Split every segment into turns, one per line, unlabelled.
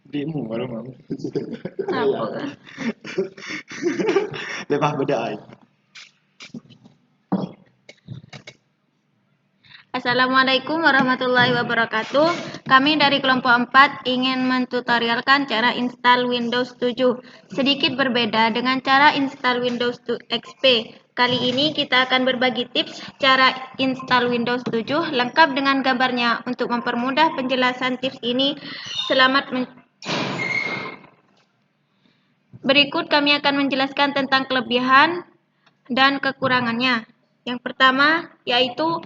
Dirimu baru mau.
Apa?
Lepas beda ai.
Assalamualaikum warahmatullahi wabarakatuh. Kami dari kelompok 4 ingin mentutorialkan cara install Windows 7. Sedikit berbeda dengan cara install Windows XP. Kali ini kita akan berbagi tips cara install Windows 7 lengkap dengan gambarnya. Untuk mempermudah penjelasan tips ini, berikut kami akan menjelaskan tentang kelebihan dan kekurangannya. Yang pertama yaitu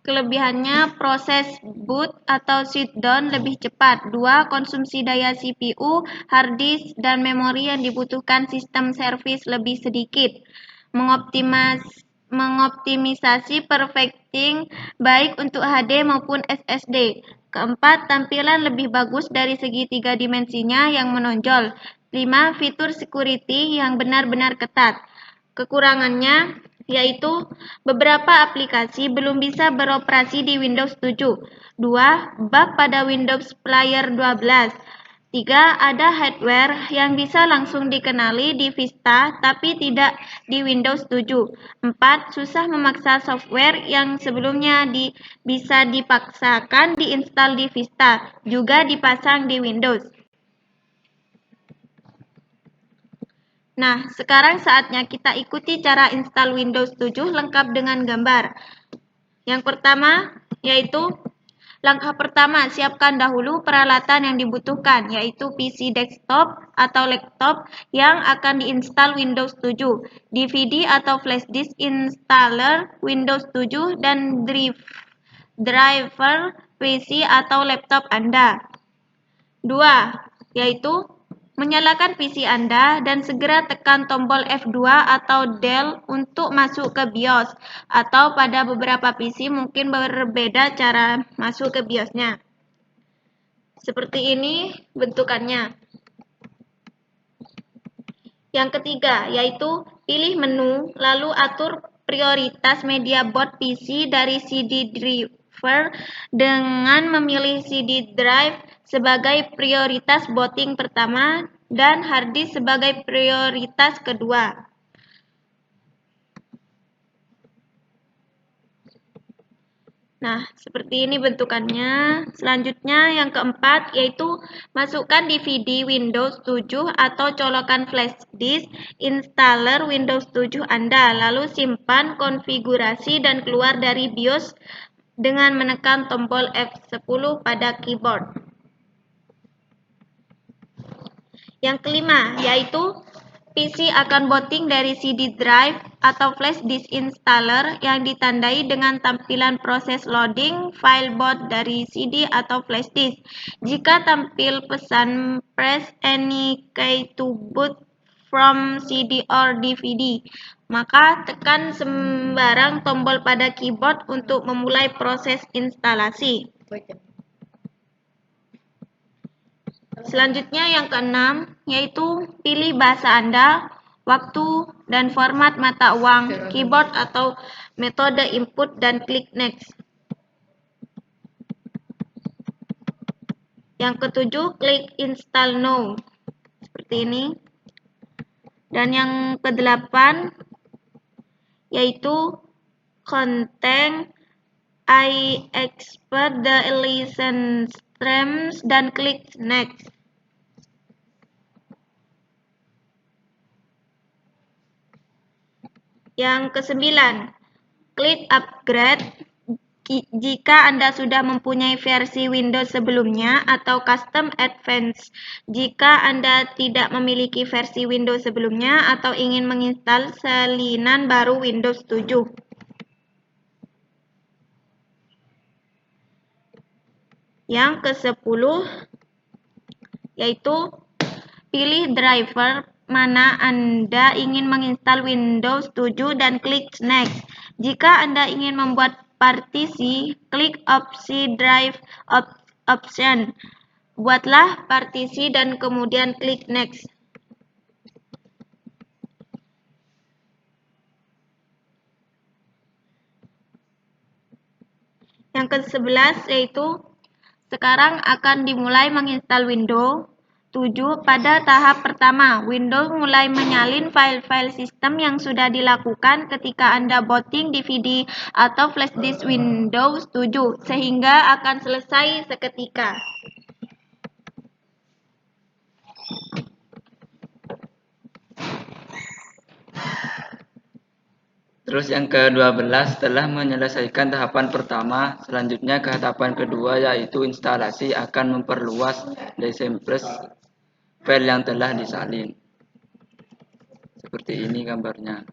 kelebihannya proses boot atau shutdown lebih cepat. 2. Konsumsi daya CPU, hard disk, dan memori yang dibutuhkan sistem servis lebih sedikit. Mengoptimisasi perfecting baik untuk HD maupun SSD. Keempat, tampilan lebih bagus dari segi 3 dimensinya yang menonjol. 5. Fitur security yang benar-benar ketat. Kekurangannya yaitu beberapa aplikasi belum bisa beroperasi di Windows 7. 2. Bug pada Windows Player 12. 3. Ada hardware yang bisa langsung dikenali di Vista tapi tidak di Windows 7. 4. Susah memaksa software yang sebelumnya bisa dipaksakan diinstal di Vista, juga dipasang di Windows. Nah, sekarang saatnya kita ikuti cara install Windows 7 lengkap dengan gambar. Yang pertama, yaitu langkah pertama, siapkan dahulu peralatan yang dibutuhkan, yaitu PC desktop atau laptop yang akan diinstal Windows 7, DVD atau flash disk installer Windows 7, dan driver PC atau laptop Anda. 2. Yaitu menyalakan PC Anda dan segera tekan tombol F2 atau Del untuk masuk ke BIOS, atau pada beberapa PC mungkin berbeda cara masuk ke BIOS-nya. Seperti ini bentukannya. Yang ketiga, yaitu pilih menu, lalu atur prioritas media boot PC dari CD driver dengan memilih CD drive sebagai prioritas booting pertama dan hard disk sebagai prioritas kedua. Nah, seperti ini bentukannya. Selanjutnya yang keempat yaitu masukkan DVD Windows 7 atau colokan flash disk installer Windows 7 Anda, lalu simpan konfigurasi dan keluar dari BIOS dengan menekan tombol F10 pada keyboard. Yang kelima yaitu PC akan booting dari CD drive atau flash disk installer yang ditandai dengan tampilan proses loading file boot dari CD atau flash disk. Jika tampil pesan press any key to boot from CD or DVD, maka tekan sembarang tombol pada keyboard untuk memulai proses instalasi. Selanjutnya yang keenam, yaitu pilih bahasa Anda, waktu, dan format mata uang, keyboard atau metode input, dan klik next. Yang ketujuh, klik install now. Seperti ini. Dan yang kedelapan, yaitu content I expect the license terms dan klik next. Yang kesembilan, klik upgrade jika Anda sudah mempunyai versi Windows sebelumnya atau custom advance jika Anda tidak memiliki versi Windows sebelumnya atau ingin menginstal salinan baru Windows 7. Yang ke-10 yaitu pilih driver mana Anda ingin menginstal Windows 7 dan klik next. Jika Anda ingin membuat partisi, klik opsi drive option. Buatlah partisi dan kemudian klik next. Yang ke-11 yaitu sekarang akan dimulai menginstal Windows. 7 pada tahap pertama, Windows mulai menyalin file-file sistem yang sudah dilakukan ketika Anda booting DVD atau flash disk Windows 7, sehingga akan selesai seketika.
Terus yang ke-12, setelah menyelesaikan tahapan pertama, selanjutnya ke tahapan kedua, yaitu instalasi akan memperluas DSM-Plus file yang telah disalin. Seperti ini gambarnya.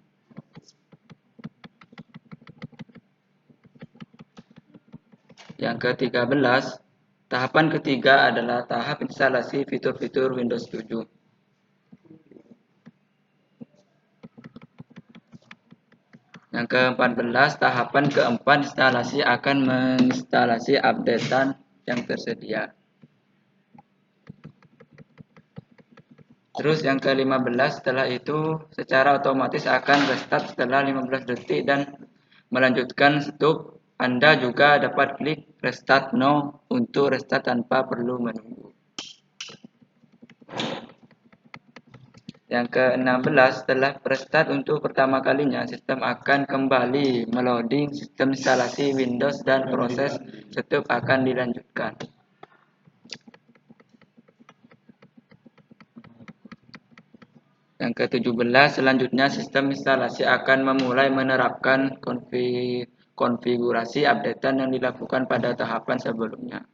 Yang ke-13, tahapan ketiga adalah tahap instalasi fitur-fitur Windows 7. Yang ke-14, tahapan keempat instalasi akan menginstalasi updatean yang tersedia. Terus yang ke-15, setelah itu secara otomatis akan restart setelah 15 detik dan melanjutkan stop. Anda juga dapat klik restart now untuk restart tanpa perlu menunggu. Yang ke-16, setelah restart untuk pertama kalinya, sistem akan kembali meloading sistem instalasi Windows dan proses setup akan dilanjutkan. Yang ke-17, selanjutnya sistem instalasi akan memulai menerapkan konfigurasi updatean yang dilakukan pada tahapan sebelumnya.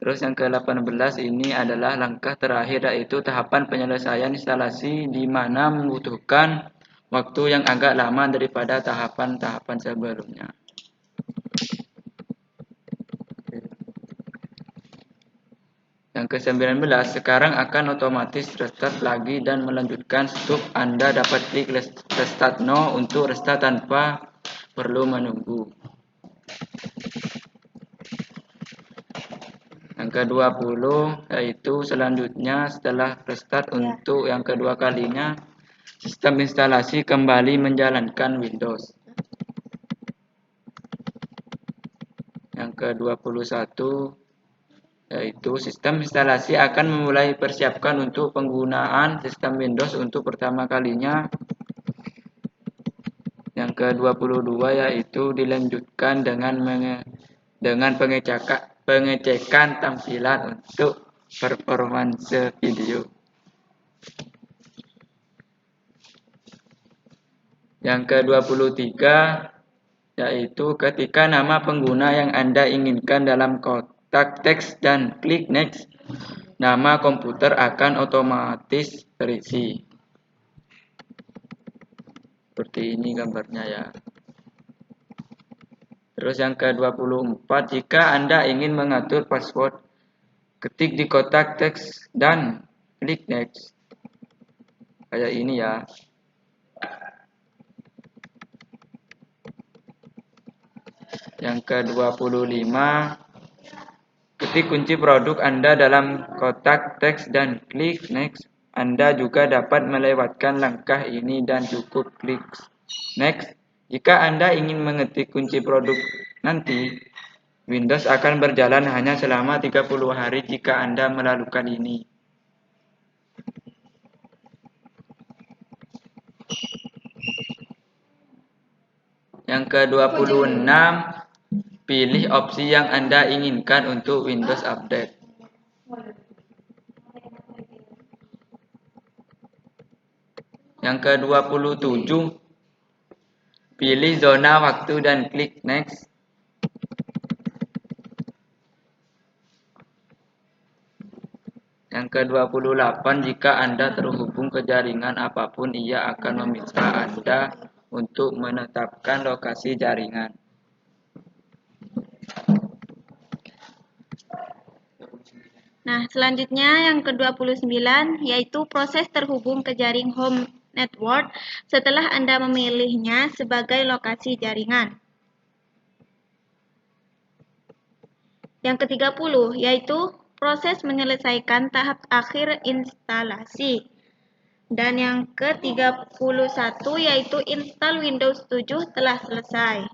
Terus yang ke-18 ini adalah langkah terakhir, yaitu tahapan penyelesaian instalasi di mana membutuhkan waktu yang agak lama daripada tahapan-tahapan sebelumnya. Yang ke-19, sekarang akan otomatis restart lagi dan melanjutkan stop. Anda dapat klik restart now untuk restart tanpa perlu menunggu. Yang ke-20, yaitu selanjutnya setelah restart untuk yang kedua kalinya, sistem instalasi kembali menjalankan Windows. Yang ke-21, yaitu sistem instalasi akan memulai persiapkan untuk penggunaan sistem Windows untuk pertama kalinya. Yang ke-22, yaitu dilanjutkan dengan pengecekan tampilan untuk performance video. Yang ke-23, yaitu ketika nama pengguna yang Anda inginkan dalam kotak teks dan klik next, nama komputer akan otomatis terisi. Seperti ini gambarnya ya. Terus yang ke-24, jika Anda ingin mengatur password, ketik di kotak teks dan klik next. Kayak ini ya. Yang ke-25, ketik kunci produk Anda dalam kotak teks dan klik next. Anda juga dapat melewatkan langkah ini dan cukup klik next. Jika Anda ingin mengetik kunci produk nanti, Windows akan berjalan hanya selama 30 hari jika Anda melakukan ini. Yang ke-26, pilih opsi yang Anda inginkan untuk Windows Update. Yang ke-27, pilih zona waktu dan klik next. Yang ke-28, jika Anda terhubung ke jaringan apapun, ia akan meminta Anda untuk menetapkan lokasi jaringan.
Nah, selanjutnya yang ke-29, yaitu proses terhubung ke jaring home network setelah Anda memilihnya sebagai lokasi jaringan. Yang ke-30, yaitu proses menyelesaikan tahap akhir instalasi. Dan yang ke-31, yaitu install Windows 7 telah selesai.